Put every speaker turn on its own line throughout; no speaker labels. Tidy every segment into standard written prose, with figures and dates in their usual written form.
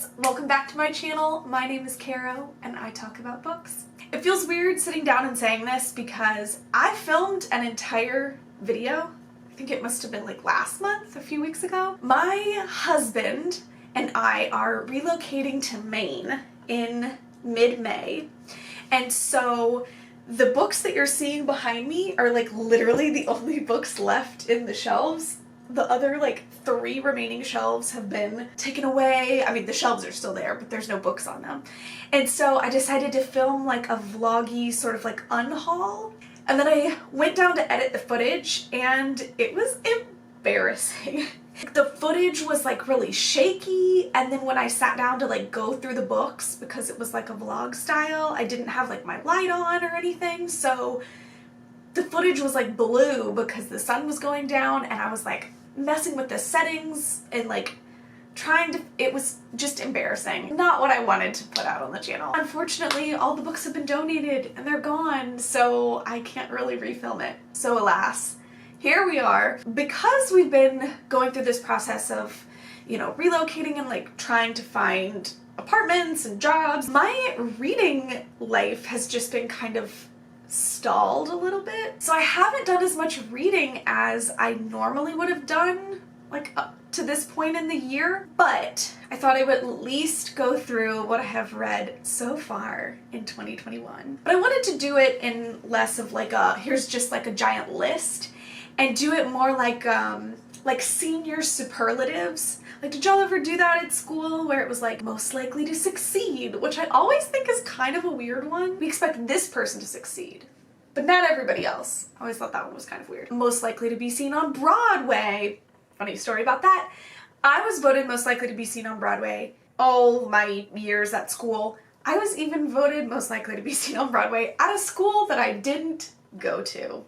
guys! Welcome back to my channel. My name is Caro and I talk about books. It feels weird sitting down and saying this because I filmed an entire video. I think it must have been like last month, a few weeks ago. My husband and I are relocating to Maine in mid-May, and so the books that you're seeing behind me are like literally the only books left in the shelves. The other like 3 remaining shelves have been taken away. I mean, the shelves are still there, but there's no books on them. And so I decided to film like a vloggy sort of like unhaul. And then I went down to edit the footage and it was embarrassing. The footage was like really shaky, and then when I sat down to like go through the books, because it was like a vlog style, I didn't have like my light on or anything, so the footage was like blue because the sun was going down, and I was like messing with the settings and like trying to, it was just embarrassing. Not what I wanted to put out on the channel. Unfortunately, all the books have been donated and they're gone, so I can't really refilm it. So alas, here we are. Because we've been going through this process of, you know, relocating and like trying to find apartments and jobs, my reading life has just been kind of stalled a little bit. So I haven't done as much reading as I normally would have done like up to this point in the year, but I thought I would at least go through what I have read so far in 2021. But I wanted to do it in less of like a, here's just like a giant list, and do it more like senior superlatives. Like, did y'all ever do that at school where it was like most likely to succeed, which I always think is kind of a weird one. We expect this person to succeed, but not everybody else. I always thought that one was kind of weird. Most likely to be seen on Broadway. Funny story about that. I was voted most likely to be seen on Broadway all my years at school. I was even voted most likely to be seen on Broadway at a school that I didn't go to.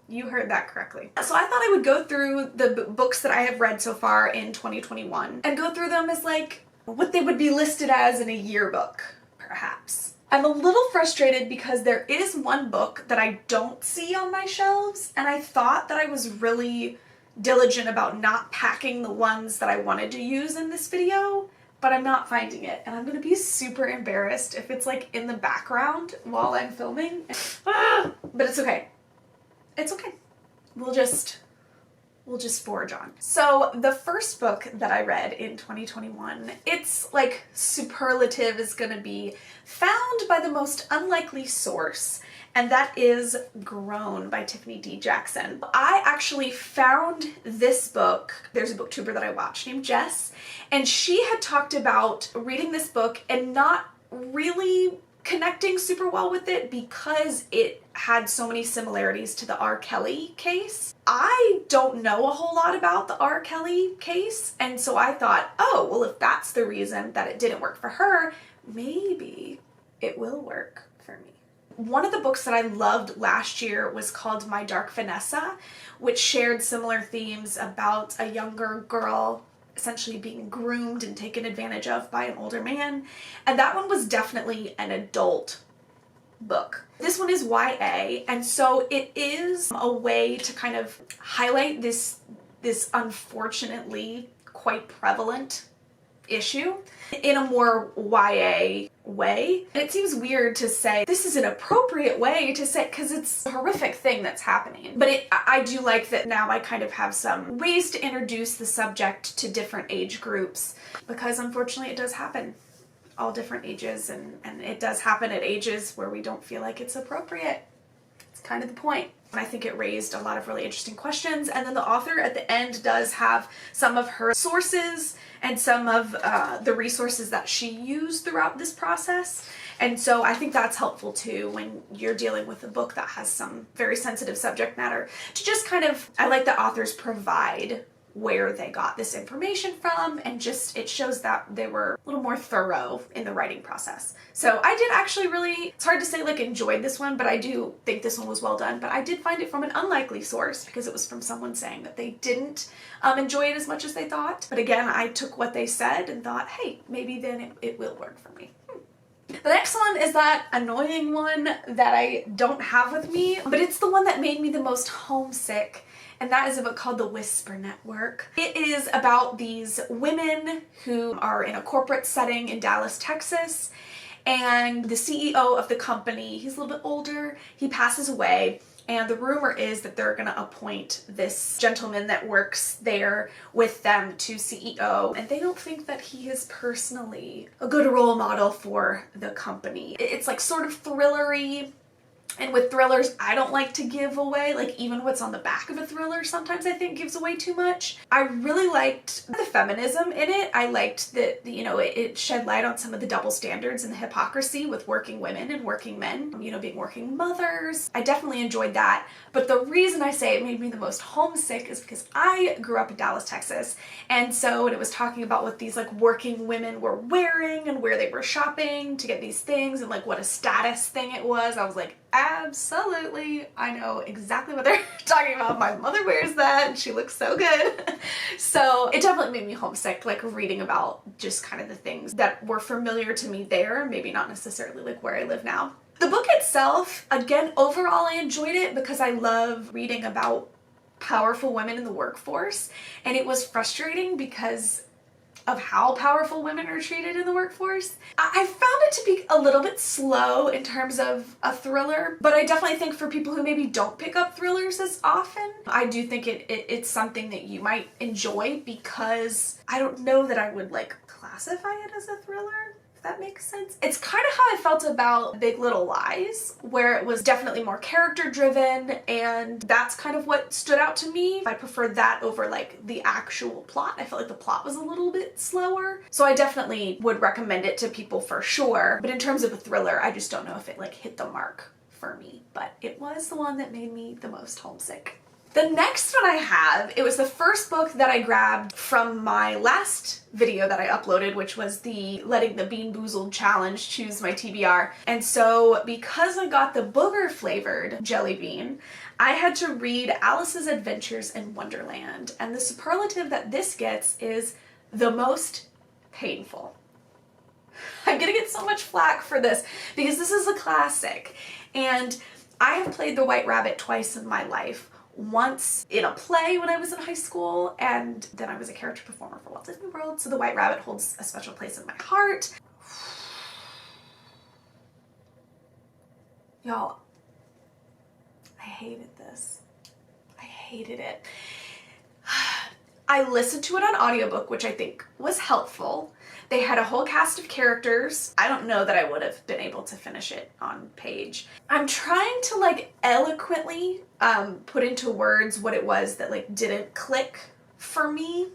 You heard that correctly. So I thought I would go through the books that I have read so far in 2021 and go through them as like what they would be listed as in a yearbook, perhaps. I'm a little frustrated because there is one book that I don't see on my shelves, and I thought that I was really diligent about not packing the ones that I wanted to use in this video, but I'm not finding it, and I'm gonna be super embarrassed if it's like in the background while I'm filming. But it's okay. It's okay. We'll just forge on. So the first book that I read in 2021, it's like superlative is gonna be found by the most unlikely source, and that is Grown by Tiffany D. Jackson. I actually found this book. There's a booktuber that I watch named Jess, and she had talked about reading this book and not really connecting super well with it because it had so many similarities to the R. Kelly case. I don't know a whole lot about the R. Kelly case, and so I thought, oh, well, if that's the reason that it didn't work for her, maybe it will work for me. One of the books that I loved last year was called My Dark Vanessa, which shared similar themes about a younger girl essentially being groomed and taken advantage of by an older man. And that one was definitely an adult book. This one is YA, and so it is a way to kind of highlight this unfortunately quite prevalent issue in a more YA way. And it seems weird to say this is an appropriate way to say, because it's a horrific thing that's happening. But I do like that now I kind of have some ways to introduce the subject to different age groups, because unfortunately it does happen all different ages, and it does happen at ages where we don't feel like it's appropriate. It's kind of the point. And I think it raised a lot of really interesting questions. And then the author at the end does have some of her sources and some of the resources that she used throughout this process. And so I think that's helpful too when you're dealing with a book that has some very sensitive subject matter, to just kind of, I like that authors provide where they got this information from, and just it shows that they were a little more thorough in the writing process. So I did actually really, it's hard to say like enjoyed this one, but I do think this one was well done. But I did find it from an unlikely source because it was from someone saying that they didn't enjoy it as much as they thought. But again, I took what they said and thought, hey, maybe then it will work for me. The next one is that annoying one that I don't have with me, but it's the one that made me the most homesick. and that is a book called The Whisper Network. It is about these women who are in a corporate setting in Dallas, Texas, and the CEO of the company, he's a little bit older, he passes away, and the rumor is that they're gonna appoint this gentleman that works there with them to CEO, and they don't think that he is personally a good role model for the company. It's like sort of thrillery. And with thrillers, I don't like to give away, like even what's on the back of a thriller sometimes I think gives away too much. I really liked the feminism in it. I liked that, you know, it shed light on some of the double standards and the hypocrisy with working women and working men, you know, being working mothers. I definitely enjoyed that. But the reason I say it made me the most homesick is because I grew up in Dallas, Texas. And so when it was talking about what these like working women were wearing and where they were shopping to get these things and like what a status thing it was, I was like, absolutely, I know exactly what they're talking about. My mother wears that and she looks so good. So it definitely made me homesick, like reading about just kind of the things that were familiar to me there, maybe not necessarily like where I live now. The book itself, again, overall I enjoyed it because I love reading about powerful women in the workforce, and it was frustrating because of how powerful women are treated in the workforce. I found it to be a little bit slow in terms of a thriller, but I definitely think for people who maybe don't pick up thrillers as often, I do think it's something that you might enjoy, because I don't know that I would like classify it as a thriller, if that makes sense. It's kind of how I felt about Big Little Lies, where it was definitely more character driven, and that's kind of what stood out to me. I preferred that over like the actual plot. I felt like the plot was a little bit slower. So I definitely would recommend it to people for sure. But in terms of a thriller, I just don't know if it like hit the mark for me, but it was the one that made me the most homesick. The next one I have, it was the first book that I grabbed from my last video that I uploaded, which was the Letting the Bean Boozled Challenge, Choose My TBR. And so because I got the booger flavored jelly bean, I had to read Alice's Adventures in Wonderland. And the superlative that this gets is the most painful. I'm gonna get so much flack for this because this is a classic. And I have played the White Rabbit twice in my life. Once in a play when I was in high school, and then I was a character performer for Walt Disney World, so the White Rabbit holds a special place in my heart. Y'all, I hated this. I hated it. I listened to it on audiobook, which I think was helpful. They had a whole cast of characters. I don't know that I would have been able to finish it on page. I'm trying to like eloquently put into words what it was that like didn't click for me.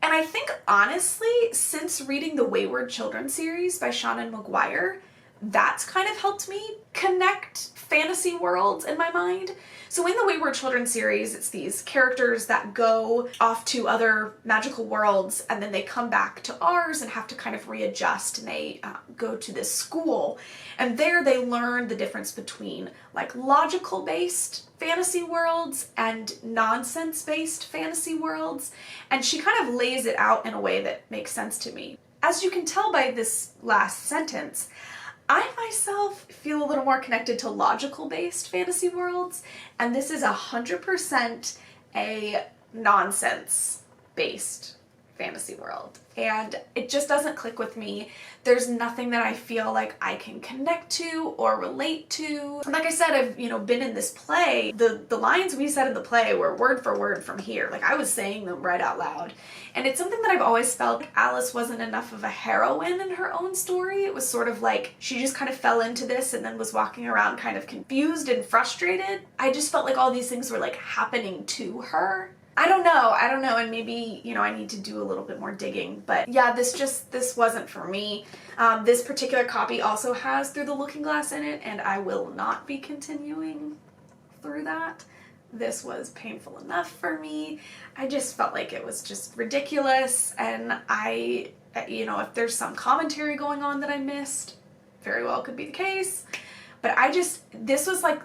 And I think honestly, since reading the Wayward Children series by Seanan McGuire, that's kind of helped me connect fantasy worlds in my mind. So in the Wayward Children series, it's these characters that go off to other magical worlds and then they come back to ours and have to kind of readjust, and they go to this school, and there they learn the difference between like logical based fantasy worlds and nonsense based fantasy worlds, and she kind of lays it out in a way that makes sense to me. As you can tell by this last sentence, I myself feel a little more connected to logical-based fantasy worlds, and this is 100% a nonsense-based fantasy world, and it just doesn't click with me. There's nothing that I feel like I can connect to or relate to. And like I said, I've, you know, been in this play. The lines we said in the play were word for word from here. Like I was saying them right out loud. And it's something that I've always felt Alice wasn't enough of a heroine in her own story. It was sort of like she just kind of fell into this and then was walking around kind of confused and frustrated. I just felt like all these things were like happening to her. I don't know, and maybe, you know, I need to do a little bit more digging, but yeah, this wasn't for me. This particular copy also has Through the Looking Glass in it, and I will not be continuing through that. This was painful enough for me. I just felt like it was just ridiculous, and I, you know, if there's some commentary going on that I missed, very well could be the case, but this was like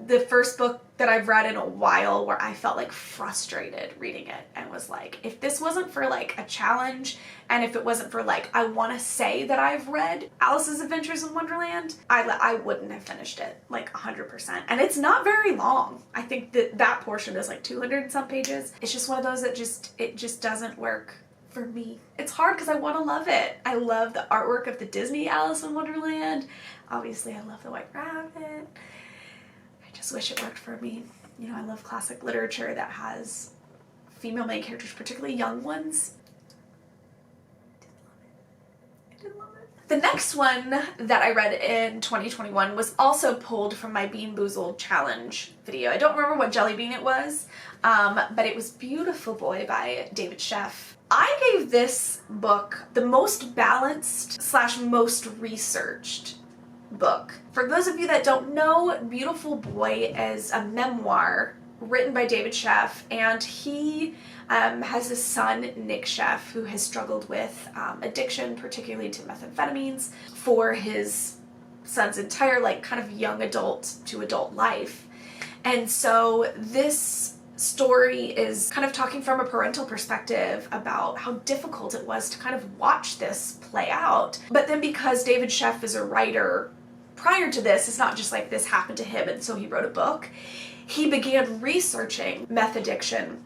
the first book that I've read in a while where I felt like frustrated reading it and was like, if this wasn't for like a challenge and if it wasn't for like, I want to say that I've read Alice's Adventures in Wonderland, I wouldn't have finished it like 100%. And it's not very long. I think that portion is like 200 and some pages. It's just one of those that it just doesn't work for me. It's hard because I want to love it. I love the artwork of the Disney Alice in Wonderland. Obviously, I love the White Rabbit. I just wish it worked for me. You know, I love classic literature that has female main characters, particularly young ones. I did love it. The next one that I read in 2021 was also pulled from my Bean Boozled challenge video. I don't remember what jelly bean it was, but it was Beautiful Boy by David Sheff. I gave this book the most balanced / most researched book. For those of you that don't know, Beautiful Boy is a memoir written by David Sheff, and he has a son, Nick Sheff, who has struggled with addiction, particularly to methamphetamines, for his son's entire like kind of young adult to adult life. And so this story is kind of talking from a parental perspective about how difficult it was to kind of watch this play out. But then because David Sheff is a writer prior to this, it's not just like this happened to him and so he wrote a book. He began researching meth addiction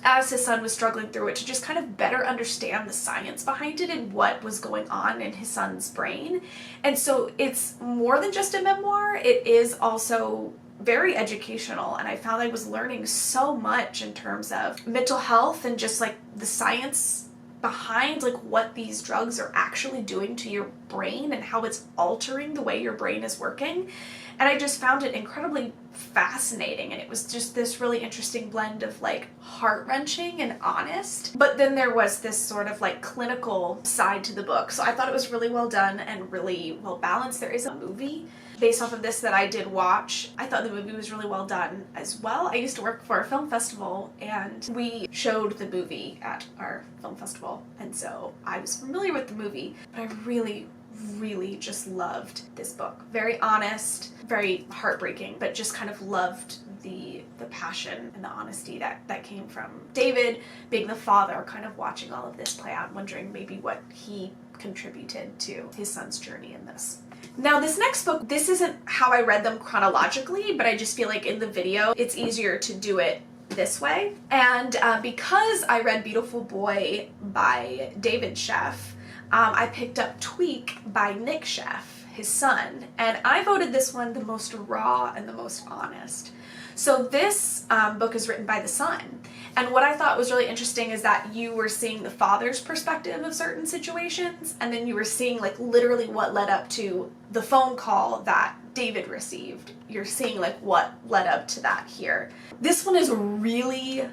as his son was struggling through it to just kind of better understand the science behind it and what was going on in his son's brain. And so it's more than just a memoir, it is also very educational, and I found I was learning so much in terms of mental health and just like the science behind like what these drugs are actually doing to your brain and how it's altering the way your brain is working. And I just found it incredibly fascinating, and it was just this really interesting blend of like heart-wrenching and honest, but then there was this sort of like clinical side to the book. So I thought it was really well done and really well balanced. There is a movie based off of this that I did watch. I thought the movie was really well done as well. I used to work for a film festival and we showed the movie at our film festival, and so I was familiar with the movie, but I really just loved this book. Very honest, very heartbreaking, but just kind of loved the passion and the honesty that came from David being the father, kind of watching all of this play out, wondering maybe what he contributed to his son's journey in this. Now this next book, this isn't how I read them chronologically, but I just feel like in the video it's easier to do it this way. And because I read Beautiful Boy by David Sheff, I picked up Tweak by Nick Sheff, his son, and I voted this one the most raw and the most honest. So this book is written by the son, and what I thought was really interesting is that you were seeing the father's perspective of certain situations, and then you were seeing like literally what led up to the phone call that David received. You're seeing like what led up to that here. This one is really,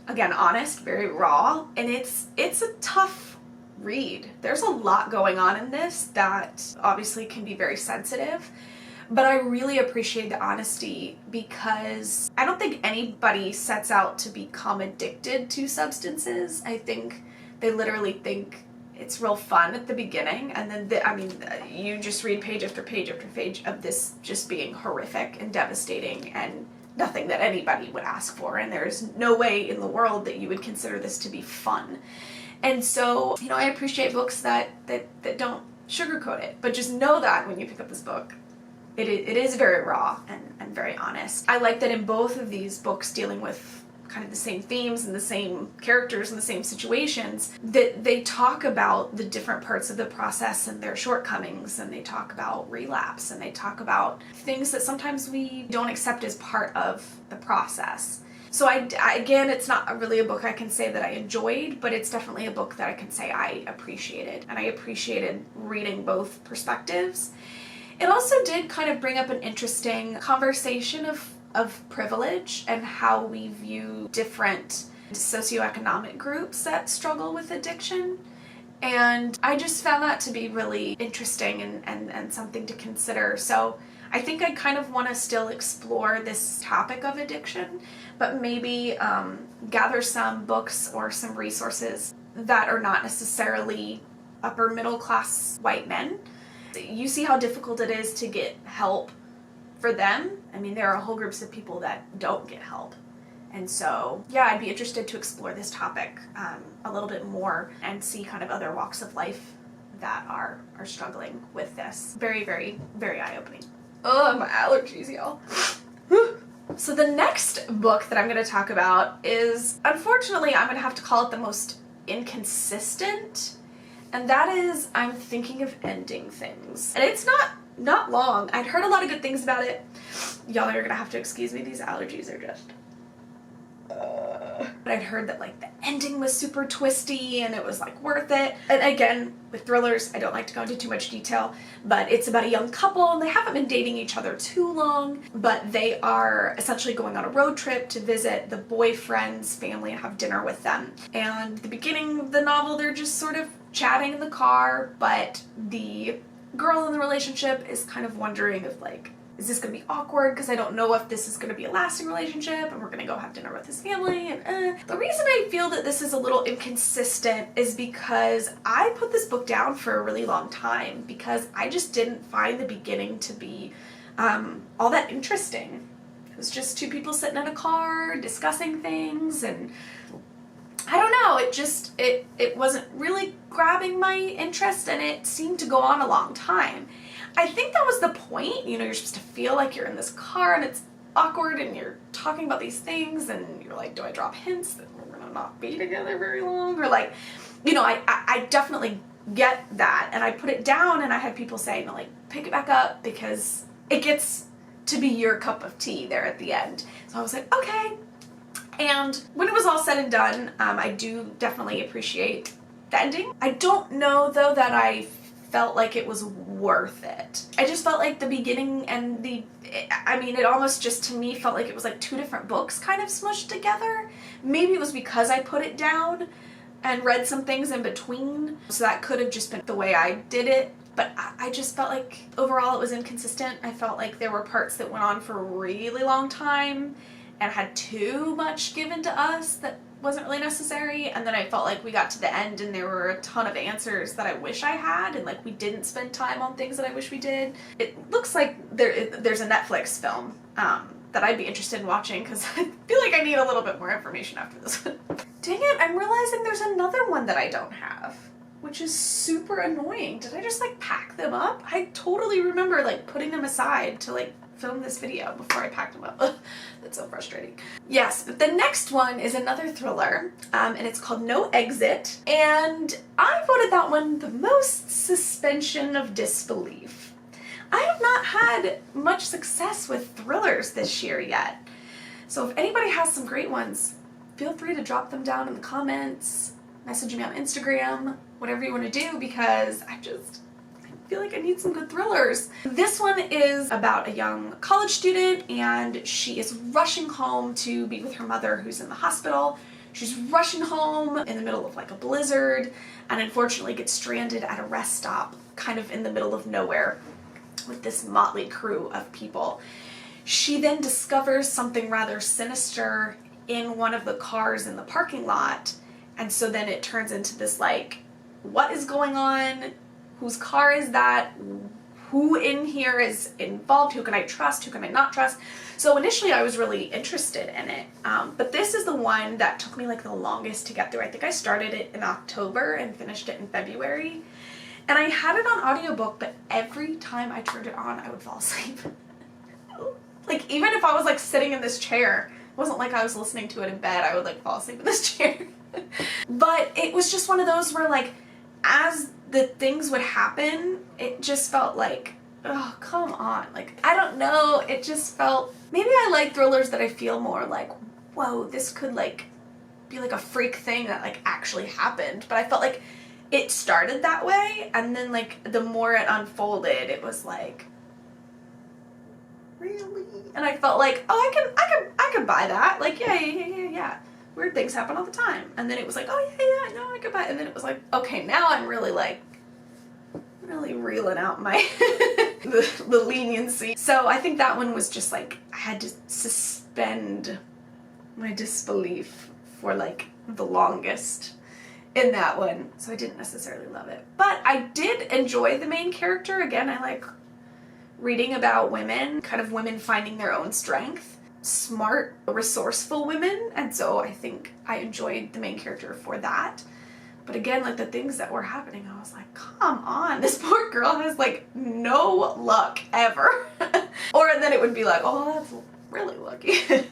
again, honest, very raw, and it's a tough read. There's a lot going on in this that obviously can be very sensitive, but I really appreciate the honesty because I don't think anybody sets out to become addicted to substances. I think they literally think it's real fun at the beginning, and then you just read page after page after page of this just being horrific and devastating and nothing that anybody would ask for, and there's no way in the world that you would consider this to be fun. And so, you know, I appreciate books that don't sugarcoat it, but just know that when you pick up this book, it is very raw and very honest. I like that in both of these books dealing with kind of the same themes and the same characters and the same situations, that they talk about the different parts of the process and their shortcomings, and they talk about relapse, and they talk about things that sometimes we don't accept as part of the process. So again, it's not really a book I can say that I enjoyed, but it's definitely a book that I can say I appreciated, and I appreciated reading both perspectives. It also did kind of bring up an interesting conversation of privilege and how we view different socioeconomic groups that struggle with addiction. And I just found that to be really interesting and something to consider. So I think I kind of want to still explore this topic of addiction, but maybe gather some books or some resources that are not necessarily upper middle class white men. You see how difficult it is to get help for them. I mean, there are whole groups of people that don't get help. And so, yeah, I'd be interested to explore this topic a little bit more and see kind of other walks of life that are struggling with this. Very, very, very eye-opening. Oh, my allergies, y'all. So the next book that I'm going to talk about is, unfortunately, I'm going to have to call it the most inconsistent, and that is I'm Thinking of Ending Things. And it's not long. I'd heard a lot of good things about it. Y'all are going to have to excuse me. These allergies are just... But I'd heard that like the ending was super twisty and it was like worth it. And again, with thrillers, I don't like to go into too much detail, but it's about a young couple and they haven't been dating each other too long, but they are essentially going on a road trip to visit the boyfriend's family and have dinner with them. And the beginning of the novel, they're just sort of chatting in the car, but the girl in the relationship is kind of wondering if like, is this going to be awkward because I don't know if this is going to be a lasting relationship and we're going to go have dinner with his family. And the reason I feel that this is a little inconsistent is because I put this book down for a really long time because I just didn't find the beginning to be all that interesting. It was just two people sitting in a car discussing things, and I don't know, it wasn't really grabbing my interest, and it seemed to go on a long time. I think that was the point. You know, you're supposed to feel like you're in this car and it's awkward and you're talking about these things and you're like, do I drop hints that we're gonna not be together very long? Or like, you know, I definitely get that, and I put it down and I had people say, no, like, pick it back up because it gets to be your cup of tea there at the end. So I was like, okay. And when it was all said and done, I do definitely appreciate the ending. I don't know though that I felt like it was worth it. I just felt like the beginning and it almost just to me felt like it was like two different books kind of smushed together. Maybe it was because I put it down and read some things in between, so that could have just been the way I did it. But I just felt like overall it was inconsistent. I felt like there were parts that went on for a really long time and had too much given to us that wasn't really necessary, and then I felt like we got to the end and there were a ton of answers that I wish I had, and like we didn't spend time on things that I wish we did. It looks like there's a Netflix film that I'd be interested in watching because I feel like I need a little bit more information after this one. Dang it, I'm realizing there's another one that I don't have, which is super annoying. Did I just like pack them up? I totally remember like putting them aside to like film this video before I packed them up. Ugh, that's so frustrating. Yes, but the next one is another thriller, and it's called No Exit, and I voted that one the most suspension of disbelief. I have not had much success with thrillers this year yet, so if anybody has some great ones, feel free to drop them down in the comments, message me on Instagram, whatever you want to do, because I feel like I need some good thrillers. This one is about a young college student, and she is rushing home to be with her mother who's in the hospital. She's rushing home in the middle of like a blizzard and unfortunately gets stranded at a rest stop kind of in the middle of nowhere with this motley crew of people. She then discovers something rather sinister in one of the cars in the parking lot, and so then it turns into this like, what is going on? Whose car is that? Who in here is involved? Who can I trust? Who can I not trust? So initially I was really interested in it, but this is the one that took me like the longest to get through. I think I started it in October and finished it in February. And I had it on audiobook, but every time I turned it on, I would fall asleep. Like even if I was like sitting in this chair, it wasn't like I was listening to it in bed, I would like fall asleep in this chair. But it was just one of those where like, as the things would happen, it just felt like, oh, come on. Like, I don't know, it just felt, maybe I like thrillers that I feel more like, whoa, this could like be like a freak thing that like actually happened. But I felt like it started that way, and then like the more it unfolded, it was like, really? And I felt like, oh, I can buy that. Like, yeah. Weird things happen all the time. And then it was like, oh yeah, no, I could buy it. And then it was like, okay, now I'm really like, really reeling out my, the leniency. So I think that one was just like, I had to suspend my disbelief for like the longest in that one. So I didn't necessarily love it. But I did enjoy the main character. Again, I like reading about women, kind of women finding their own strength, smart, resourceful women, and so I think I enjoyed the main character for that. But again, like the things that were happening, I was like, come on, this poor girl has like no luck ever. Or then it would be like, oh, that's really lucky.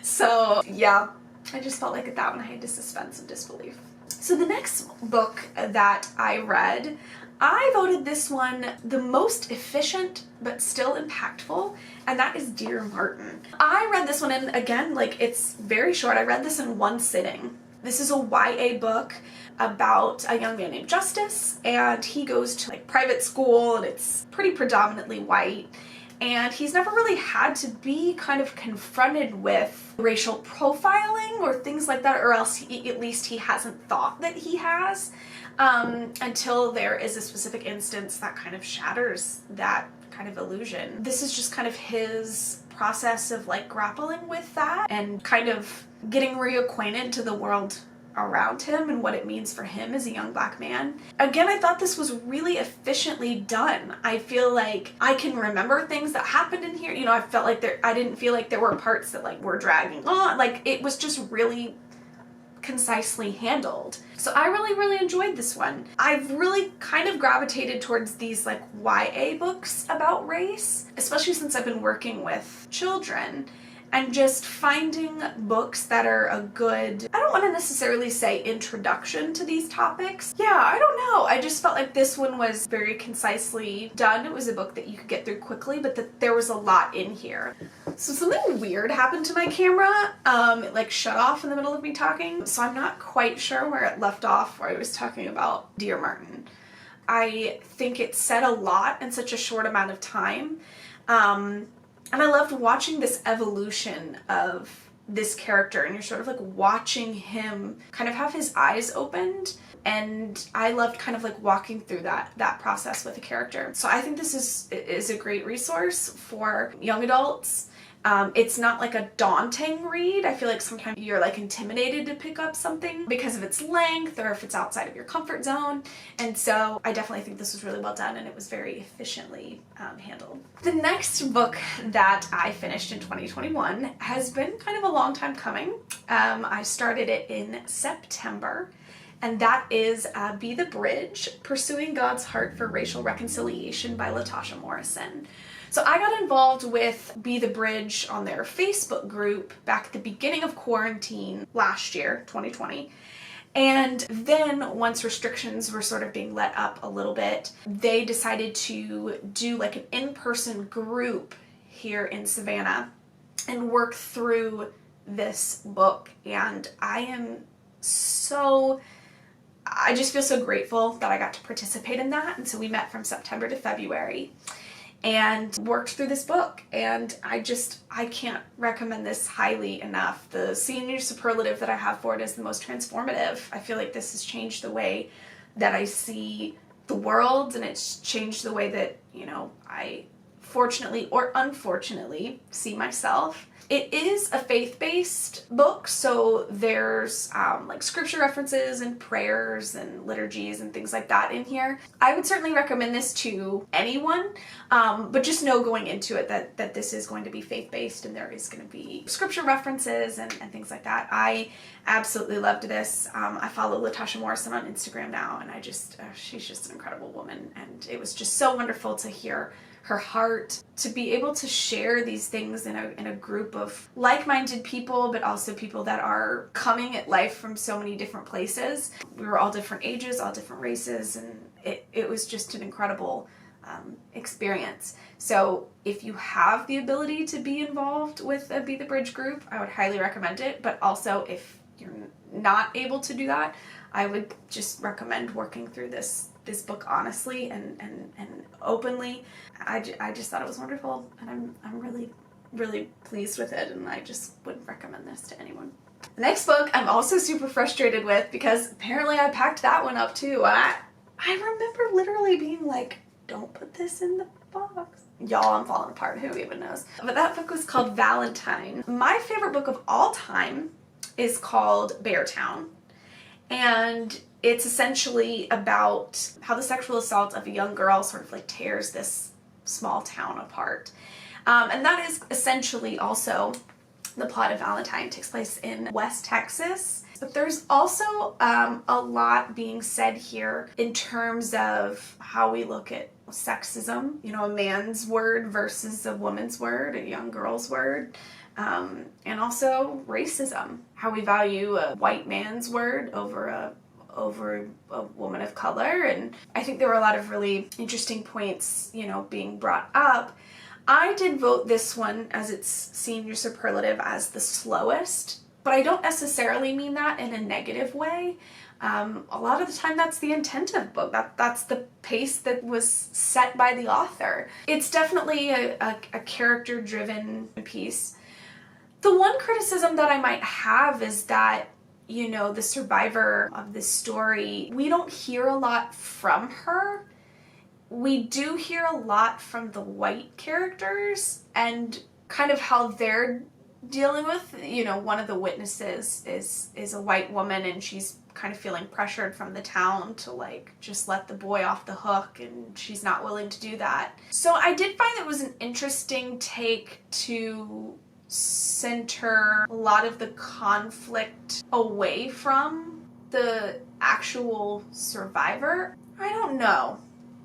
So yeah, I just felt like at that one I had to suspend some disbelief. So the next book that I read, I voted this one the most efficient but still impactful, and that is Dear Martin. I read this one in, again, like it's very short. I read this in one sitting. This is a YA book about a young man named Justice, and he goes to like private school, and it's pretty predominantly white, and he's never really had to be kind of confronted with racial profiling or things like that, or else at least he hasn't thought that he has, until there is a specific instance that kind of shatters that kind of illusion. This is just kind of his process of like grappling with that and kind of getting reacquainted to the world around him and what it means for him as a young Black man. Again, I thought this was really efficiently done. I feel like I can remember things that happened in here. You know, I felt like I didn't feel like there were parts that like were dragging on. Like it was just really concisely handled. So I really enjoyed this one. I've really kind of gravitated towards these like YA books about race, especially since I've been working with children, and just finding books that are a good, I don't want to necessarily say introduction to these topics. Yeah, I don't know. I just felt like this one was very concisely done. It was a book that you could get through quickly, but that there was a lot in here. So something weird happened to my camera. It like shut off in the middle of me talking. So I'm not quite sure where it left off where I was talking about Dear Martin. I think it said a lot in such a short amount of time. And I loved watching this evolution of this character, and you're sort of like watching him kind of have his eyes opened, and I loved kind of like walking through that process with the character. So I think this is a great resource for young adults. It's not like a daunting read. I feel like sometimes you're like intimidated to pick up something because of its length or if it's outside of your comfort zone. And so I definitely think this was really well done, and it was very efficiently handled. The next book that I finished in 2021 has been kind of a long time coming. I started it in September, and that is Be the Bridge, Pursuing God's Heart for Racial Reconciliation by Latasha Morrison. So I got involved with Be the Bridge on their Facebook group back at the beginning of quarantine last year, 2020. And then once restrictions were sort of being let up a little bit, they decided to do like an in-person group here in Savannah and work through this book. And I just feel so grateful that I got to participate in that. And so we met from September to February and worked through this book, and I can't recommend this highly enough. The senior superlative that I have for it is the most transformative. I feel like this has changed the way that I see the world, and it's changed the way that, you know, I fortunately or unfortunately see myself. It is a faith-based book, so there's like scripture references and prayers and liturgies and things like that in here. I would certainly recommend this to anyone, but just know going into it that this is going to be faith-based and there is going to be scripture references and things like that. I absolutely loved this. I follow Latasha Morrison on Instagram now, and she's just an incredible woman, and it was just so wonderful to hear her heart, to be able to share these things in a group of like-minded people, but also people that are coming at life from so many different places. We were all different ages, all different races, and it was just an incredible experience. So if you have the ability to be involved with a Be the Bridge group, I would highly recommend it. But also if you're not able to do that, I would just recommend working through this book honestly and openly. I just thought it was wonderful, and I'm really pleased with it, and I just would recommend this to anyone. The next book I'm also super frustrated with because apparently I packed that one up too. I remember literally being like, don't put this in the box. Y'all, I'm falling apart, who even knows? But that book was called Valentine. My favorite book of all time is called Beartown, and it's essentially about how the sexual assault of a young girl sort of like tears this small town apart. And that is essentially also the plot of Valentine. Takes place in West Texas. But there's also a lot being said here in terms of how we look at sexism, you know, a man's word versus a woman's word, a young girl's word, and also racism, how we value a white man's word over a woman of color. And I think there were a lot of really interesting points, you know, being brought up. I did vote this one as its senior superlative as the slowest, but I don't necessarily mean that in a negative way. A lot of the time that's the intent of the book. That's the pace that was set by the author. It's definitely a character-driven piece. The one criticism that I might have is that, you know, the survivor of this story, we don't hear a lot from her. We do hear a lot from the white characters and kind of how they're dealing with, you know, one of the witnesses is a white woman, and she's kind of feeling pressured from the town to like just let the boy off the hook, and she's not willing to do that. So I did find it was an interesting take to center a lot of the conflict away from the actual survivor. I don't know.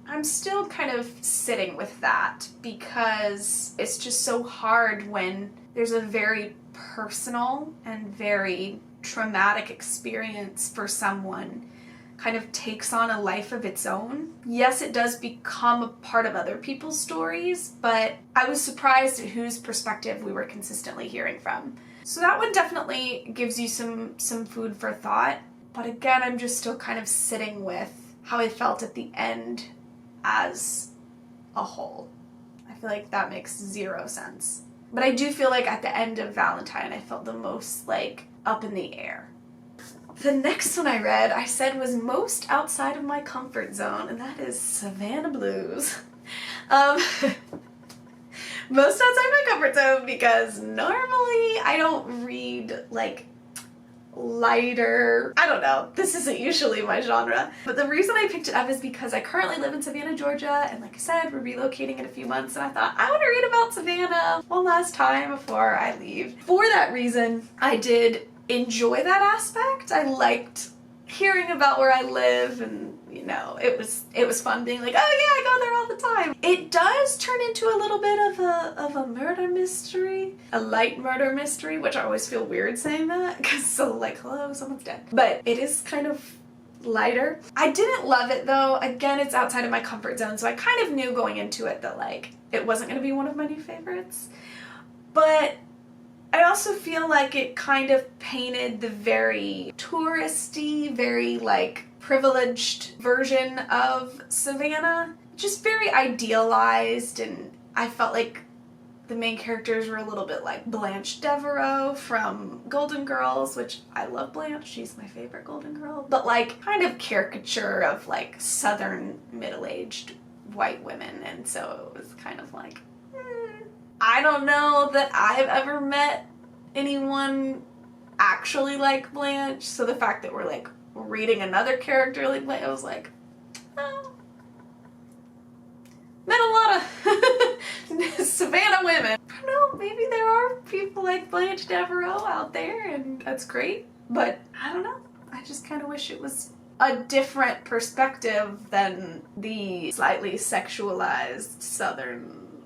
I'm still kind of sitting with that because it's just so hard when there's a very personal and very traumatic experience for someone kind of takes on a life of its own. Yes, it does become a part of other people's stories, but I was surprised at whose perspective we were consistently hearing from. So that one definitely gives you some food for thought. But again, I'm just still kind of sitting with how I felt at the end as a whole. I feel like that makes zero sense. But I do feel like at the end of Valentine, I felt the most like up in the air. The next one I read, I said was most outside of my comfort zone, and that is Savannah Blues. Most outside my comfort zone because normally I don't read like lighter, I don't know, this isn't usually my genre. But the reason I picked it up is because I currently live in Savannah, Georgia, and like I said, we're relocating in a few months, and I thought I want to read about Savannah one last time before I leave. For that reason, I did enjoy that aspect. I liked hearing about where I live, and you know, it was fun being like, oh yeah, I go there all the time. It does turn into a little bit of a murder mystery, a light murder mystery, which I always feel weird saying that because so like, hello, someone's dead. But it is kind of lighter. I didn't love it though. Again, it's outside of my comfort zone, so I kind of knew going into it that like it wasn't going to be one of my new favorites. But I also feel like it kind of painted the very touristy, very like privileged version of Savannah. Just very idealized, and I felt like the main characters were a little bit like Blanche Devereaux from Golden Girls, which I love Blanche, she's my favorite Golden Girl, but like kind of caricature of like southern middle-aged white women, and so it was kind of like, I don't know that I've ever met anyone actually like Blanche, so the fact that we're like reading another character like Blanche, I was like, oh. Met a lot of Savannah women. I don't know, maybe there are people like Blanche Devereaux out there, and that's great, but I don't know. I just kind of wish it was a different perspective than the slightly sexualized southern,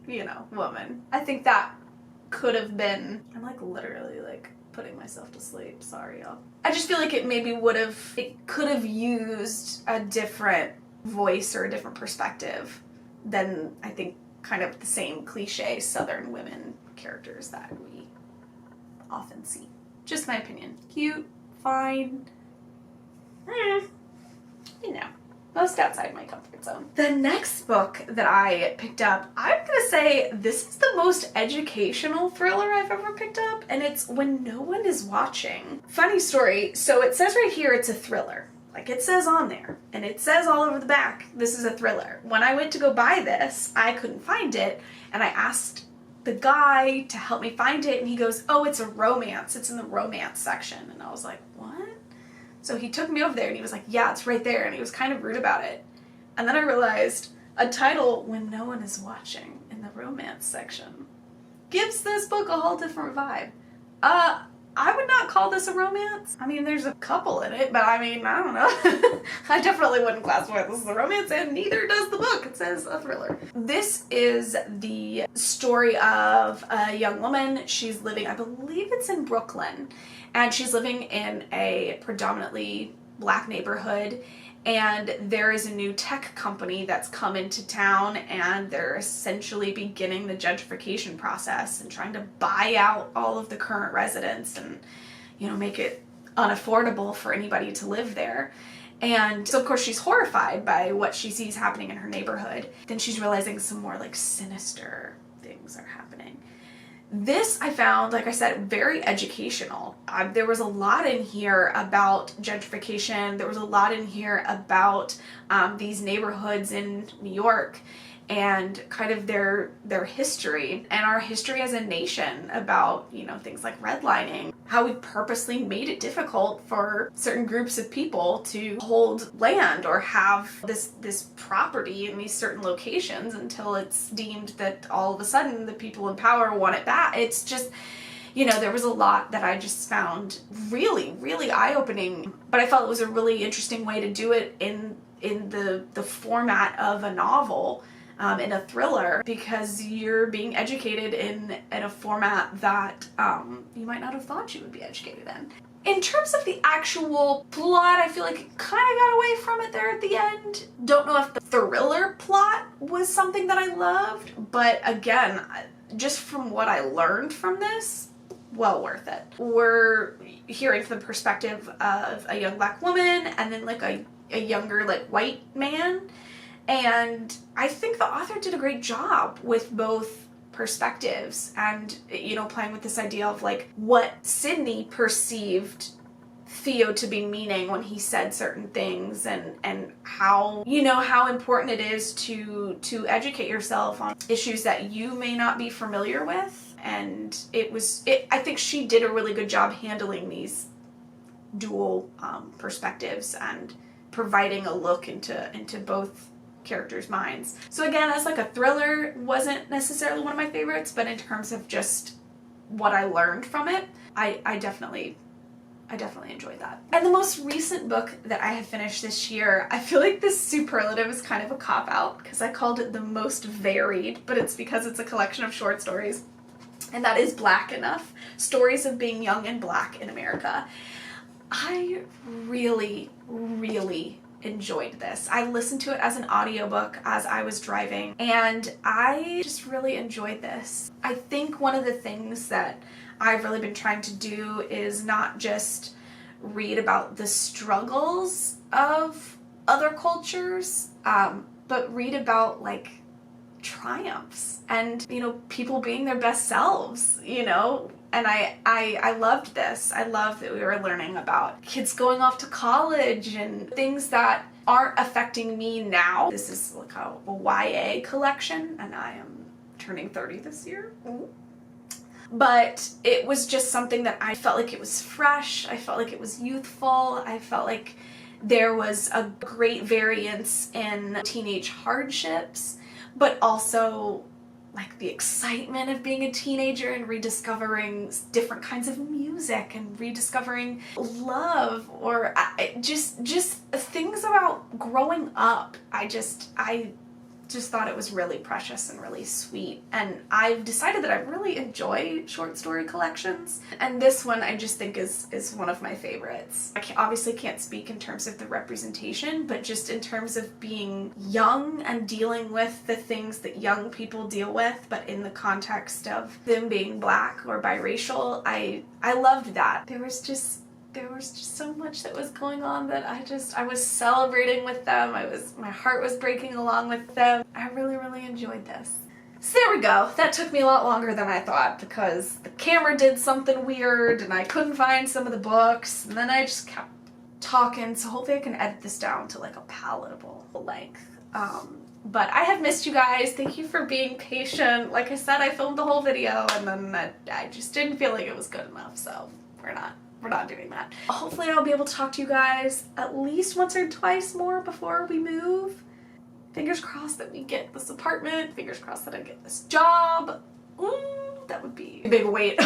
you know, woman. I think that could have been, I'm like literally like putting myself to sleep, sorry y'all. I just feel like it could have used a different voice or a different perspective than I think kind of the same cliche southern women characters that we often see. Just my opinion. Cute, fine, you know, most outside my comfort zone. The next book that I picked up, I'm gonna say this is the most educational thriller I've ever picked up, and it's When No One Is Watching. Funny story, so it says right here it's a thriller. Like it says on there, and it says all over the back, this is a thriller. When I went to go buy this, I couldn't find it, and I asked the guy to help me find it, and he goes, oh, it's a romance. It's in the romance section. And I was like, what? So he took me over there, and he was like, yeah, it's right there, and he was kind of rude about it. And then I realized A title, When No One Is Watching, in the romance section, gives this book a whole different vibe. I would not call this a romance. I mean, there's a couple in it, but I mean, I don't know. I definitely wouldn't classify this as a romance, and neither does the book. It says a thriller. This is the story of a young woman. She's living, I believe it's in Brooklyn, and she's living in a predominantly Black neighborhood, and there is a new tech company that's come into town, and they're essentially beginning the gentrification process and trying to buy out all of the current residents and, you know, make it unaffordable for anybody to live there. And so of course she's horrified by what she sees happening in her neighborhood. Then she's realizing some more like sinister things are happening. This I found, like I said, very educational. There was a lot in here about gentrification. There was a lot in here about these neighborhoods in New York and kind of their history and our history as a nation about, you know, things like redlining, how we purposely made it difficult for certain groups of people to hold land or have this property in these certain locations until it's deemed that all of a sudden the people in power want it back. It's just, you know, there was a lot that I just found really, really eye-opening, but I felt it was a really interesting way to do it in the format of a novel. In a thriller, because you're being educated in a format that you might not have thought you would be educated in. In terms of the actual plot, I feel like it kind of got away from it there at the end. Don't know if the thriller plot was something that I loved, but again, just from what I learned from this, well worth it. We're hearing from the perspective of a young Black woman and then like a younger like white man. And I think the author did a great job with both perspectives and, you know, playing with this idea of like what Sydney perceived Theo to be meaning when he said certain things, and how, you know, how important it is to educate yourself on issues that you may not be familiar with. And I think she did a really good job handling these dual perspectives and providing a look into both characters' minds. So again, as like a thriller, wasn't necessarily one of my favorites, but in terms of just what I learned from it, I definitely enjoyed that. And the most recent book that I have finished this year, I feel like this superlative is kind of a cop-out because I called it the most varied, but it's because it's a collection of short stories, and that is Black Enough, Stories of Being Young and Black in America. I really, really enjoyed this. I listened to it as an audiobook as I was driving, and I just really enjoyed this. I think one of the things that I've really been trying to do is not just read about the struggles of other cultures, but read about like triumphs and, you know, people being their best selves, you know. And I loved this. I loved that we were learning about kids going off to college and things that aren't affecting me now. This is like a YA collection, and I am turning 30 this year. But it was just something that I felt like it was fresh. I felt like it was youthful. I felt like there was a great variance in teenage hardships, but also like the excitement of being a teenager and rediscovering different kinds of music and rediscovering love, or just things about growing up. I just thought it was really precious and really sweet, and I've decided that I really enjoy short story collections, and this one I just think is one of my favorites. I obviously can't speak in terms of the representation, but just in terms of being young and dealing with the things that young people deal with, but in the context of them being Black or biracial, I loved that. There was just so much that was going on that I was celebrating with them. My heart was breaking along with them. I really, really enjoyed this. So there we go. That took me a lot longer than I thought because the camera did something weird and I couldn't find some of the books, and then I just kept talking, so hopefully I can edit this down to like a palatable length. But I have missed you guys. Thank you for being patient. Like I said, I filmed the whole video and then I just didn't feel like it was good enough, so we're not doing that. Hopefully I'll be able to talk to you guys at least once or twice more before we move. Fingers crossed that we get this apartment. Fingers crossed that I get this job. Ooh, that would be a big weight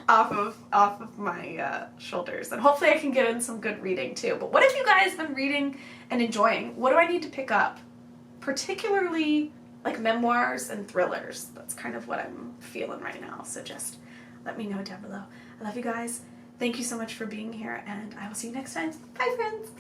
off of my shoulders. And hopefully I can get in some good reading too. But what have you guys been reading and enjoying? What do I need to pick up? Particularly like memoirs and thrillers. That's kind of what I'm feeling right now. So just let me know down below. I love you guys. Thank you so much for being here, and I will see you next time. Bye, friends.